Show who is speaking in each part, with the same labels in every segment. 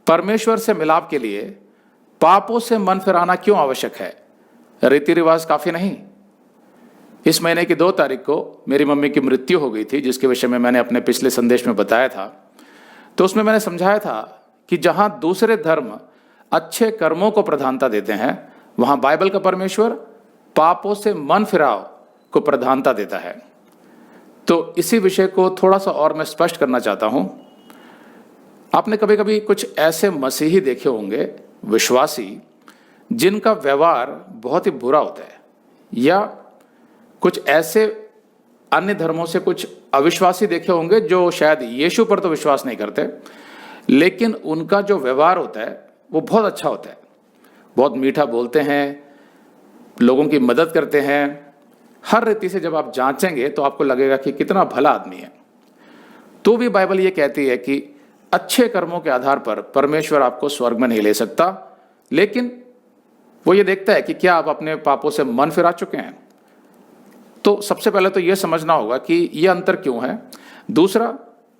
Speaker 1: परमेश्वर से मिलाप के लिए पापों से मन फिराना क्यों आवश्यक है? रीति रिवाज काफी नहीं? इस महीने की 2 तारीख को मेरी मम्मी की मृत्यु हो गई थी, जिसके विषय में मैंने अपने पिछले संदेश में बताया था। तो उसमें मैंने समझाया था कि जहां दूसरे धर्म अच्छे कर्मों को प्रधानता देते हैं, वहां बाइबल का परमेश्वर पापों से मन फिराव को प्रधानता देता है। तो इसी विषय को थोड़ा सा और मैं स्पष्ट करना चाहता हूं। आपने कभी कभी कुछ ऐसे मसीही देखे होंगे, विश्वासी, जिनका व्यवहार बहुत ही बुरा होता है, या कुछ ऐसे अन्य धर्मों से कुछ अविश्वासी देखे होंगे जो शायद यीशु पर तो विश्वास नहीं करते, लेकिन उनका जो व्यवहार होता है वो बहुत अच्छा होता है। बहुत मीठा बोलते हैं, लोगों की मदद करते हैं। हर रीति से जब आप जांचेंगे तो आपको लगेगा कि कितना भला आदमी है। तो भी बाइबल ये कहती है कि अच्छे कर्मों के आधार पर परमेश्वर आपको स्वर्ग में नहीं ले सकता, लेकिन वो ये देखता है कि क्या आप अपने पापों से मन फिरा चुके हैं। तो सबसे पहले तो ये समझना होगा कि ये अंतर क्यों है। दूसरा,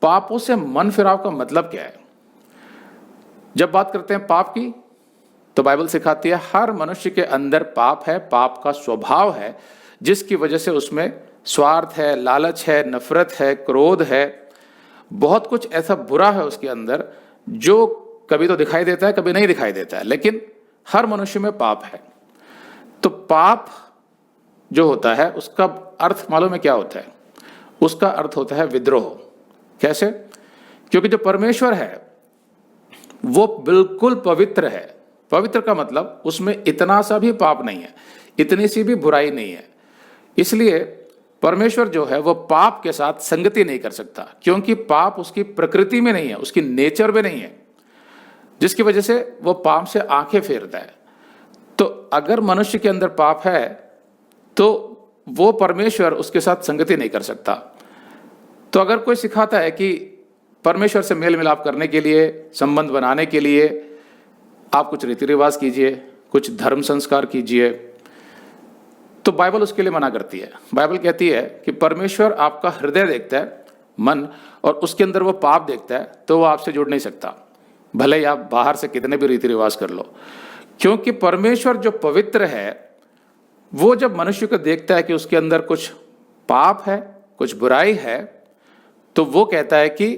Speaker 1: पापों से मन फिराव का मतलब क्या है। जब बात करते हैं पाप की, तो बाइबल सिखाती है हर मनुष्य के अंदर पाप है, पाप का स्वभाव है, जिसकी वजह से उसमें स्वार्थ है, लालच है, नफरत है, क्रोध है, बहुत कुछ ऐसा बुरा है उसके अंदर जो कभी तो दिखाई देता है, कभी नहीं दिखाई देता है, लेकिन हर मनुष्य में पाप है। तो पाप जो होता है उसका अर्थ मालूम है क्या होता है? उसका अर्थ होता है विद्रोह। कैसे? क्योंकि जो परमेश्वर है वो बिल्कुल पवित्र है। पवित्र का मतलब उसमें इतना सा भी पाप नहीं है, इतनी सी भी बुराई नहीं है। इसलिए परमेश्वर जो है वो पाप के साथ संगति नहीं कर सकता, क्योंकि पाप उसकी प्रकृति में नहीं है, उसकी नेचर में नहीं है, जिसकी वजह से वो पाप से आंखें फेरता है। तो अगर मनुष्य के अंदर पाप है तो वो परमेश्वर उसके साथ संगति नहीं कर सकता। तो अगर कोई सिखाता है कि परमेश्वर से मेल मिलाप करने के लिए, संबंध बनाने के लिए आप कुछ रीति रिवाज कीजिए, कुछ धर्म संस्कार कीजिए, तो बाइबल उसके लिए मना करती है। बाइबल कहती है कि परमेश्वर आपका हृदय देखता है, मन, और उसके अंदर वो पाप देखता है, तो वो आपसे जुड़ नहीं सकता, भले ही आप बाहर से कितने भी रीति रिवाज कर लो। क्योंकि परमेश्वर जो पवित्र है, वो जब मनुष्य को देखता है कि उसके अंदर कुछ पाप है, कुछ बुराई है, तो वो कहता है कि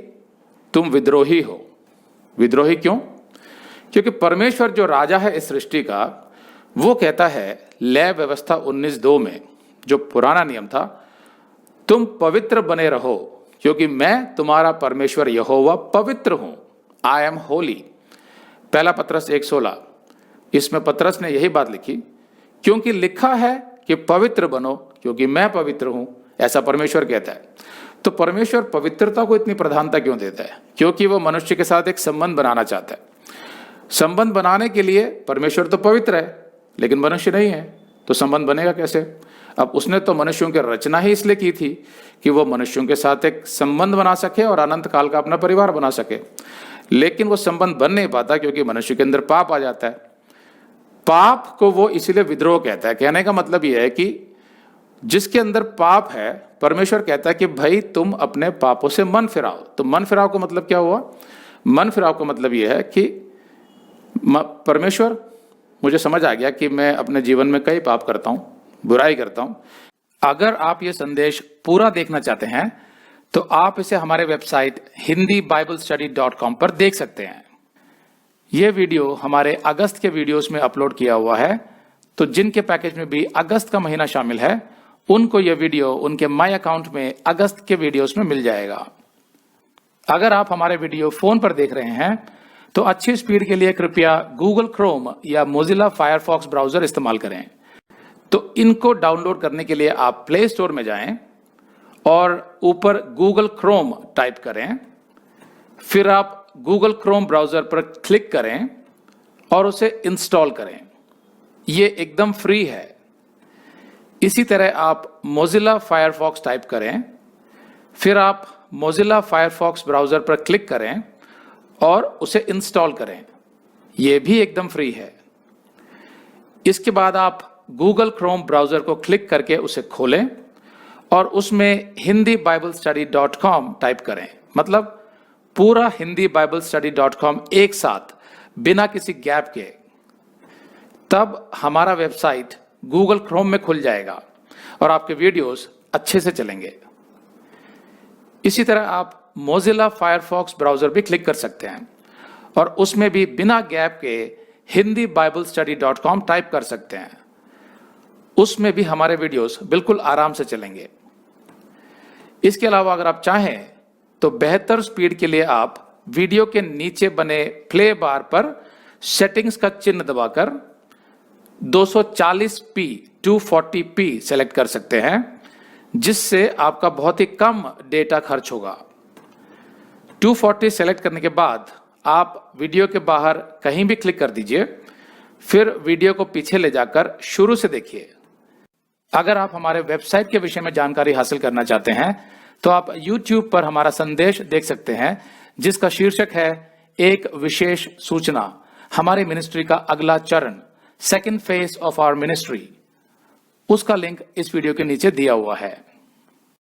Speaker 1: तुम विद्रोही हो। विद्रोही क्यों? क्योंकि परमेश्वर जो राजा है इस सृष्टि का, वो कहता है लय व्यवस्था 19:2 में, जो पुराना नियम था, तुम पवित्र बने रहो क्योंकि मैं तुम्हारा परमेश्वर यहोवा पवित्र हूं। I am Holi. पहला पतरस 1:16, इसमें पतरस ने यही बात लिखी, क्योंकि लिखा है कि पवित्र बनो क्योंकि मैं पवित्र हूं, ऐसा परमेश्वर कहता है। तो परमेश्वर पवित्रता को इतनी प्रधानता क्यों देता है? क्योंकि वो मनुष्य के साथ एक संबंध बनाना चाहता है। संबंध बनाने के लिए परमेश्वर तो पवित्र है, लेकिन मनुष्य नहीं है, तो संबंध बनेगा कैसे? अब उसने तो मनुष्यों की रचना ही इसलिए की थी कि वो मनुष्यों के साथ एक संबंध बना सके और अनंत काल का अपना परिवार बना सके, लेकिन वो संबंध बन नहीं पाता क्योंकि मनुष्य के अंदर पाप आ जाता है। पाप को वो इसीलिए विद्रोह कहता है। कहने का मतलब यह है कि जिसके अंदर पाप है, परमेश्वर कहता है कि भाई तुम अपने पापों से मन फिराओ। तो मन फिराव का मतलब क्या हुआ? मन फिराव का मतलब यह है कि परमेश्वर, मुझे समझ आ गया कि मैं अपने जीवन में कई पाप करता हूं, बुराई करता हूं। अगर आप ये संदेश पूरा देखना चाहते हैं तो आप इसे हमारे वेबसाइट hindiBiblestudy.com पर देख सकते हैं। यह वीडियो हमारे अगस्त के वीडियोस में अपलोड किया हुआ है, तो जिनके पैकेज में भी अगस्त का महीना शामिल है, उनको यह वीडियो उनके माई अकाउंट में अगस्त के वीडियोस में मिल जाएगा। अगर आप हमारे वीडियो फोन पर देख रहे हैं तो अच्छी स्पीड के लिए कृपया गूगल क्रोम या मोजिला फायरफॉक्स ब्राउजर इस्तेमाल करें। तो इनको डाउनलोड करने के लिए आप प्ले स्टोर में जाएं और ऊपर गूगल क्रोम टाइप करें, फिर आप गूगल क्रोम ब्राउजर पर क्लिक करें और उसे इंस्टॉल करें। ये एकदम फ्री है। इसी तरह आप मोजिला फायरफॉक्स टाइप करें, फिर आप मोजिला फायरफॉक्स ब्राउजर पर क्लिक करें और उसे इंस्टॉल करें। यह भी एकदम फ्री है। इसके बाद आप गूगल क्रोम ब्राउजर को क्लिक करके उसे खोलें और उसमें hindiBiblestudy.com टाइप करें। मतलब पूरा hindibiblesstudy.com एक साथ बिना किसी गैप के, तब हमारा वेबसाइट गूगल क्रोम में खुल जाएगा और आपके वीडियोस अच्छे से चलेंगे। इसी तरह आप मोजिला फायरफॉक्स ब्राउजर भी क्लिक कर सकते हैं और उसमें भी बिना गैप के hindibiblesstudy.com टाइप कर सकते हैं। उसमें भी हमारे वीडियोस बिल्कुल आराम से चलेंगे। इसके अलावा अगर आप चाहें तो बेहतर स्पीड के लिए आप वीडियो के नीचे बने प्ले बार पर सेटिंग्स का चिन्ह दबाकर 240p 240p सेलेक्ट कर सकते हैं, जिससे आपका बहुत ही कम डेटा खर्च होगा। 240 सेलेक्ट करने के बाद आप वीडियो के बाहर कहीं भी क्लिक कर दीजिए, फिर वीडियो को पीछे ले जाकर शुरू से देखिए। अगर आप हमारे वेबसाइट के विषय में जानकारी हासिल करना चाहते हैं तो आप YouTube पर हमारा संदेश देख सकते हैं, जिसका शीर्षक है एक विशेष सूचना, हमारी मिनिस्ट्री का अगला चरण, second phase of our ministry. उसका लिंक इस वीडियो के नीचे दिया हुआ है।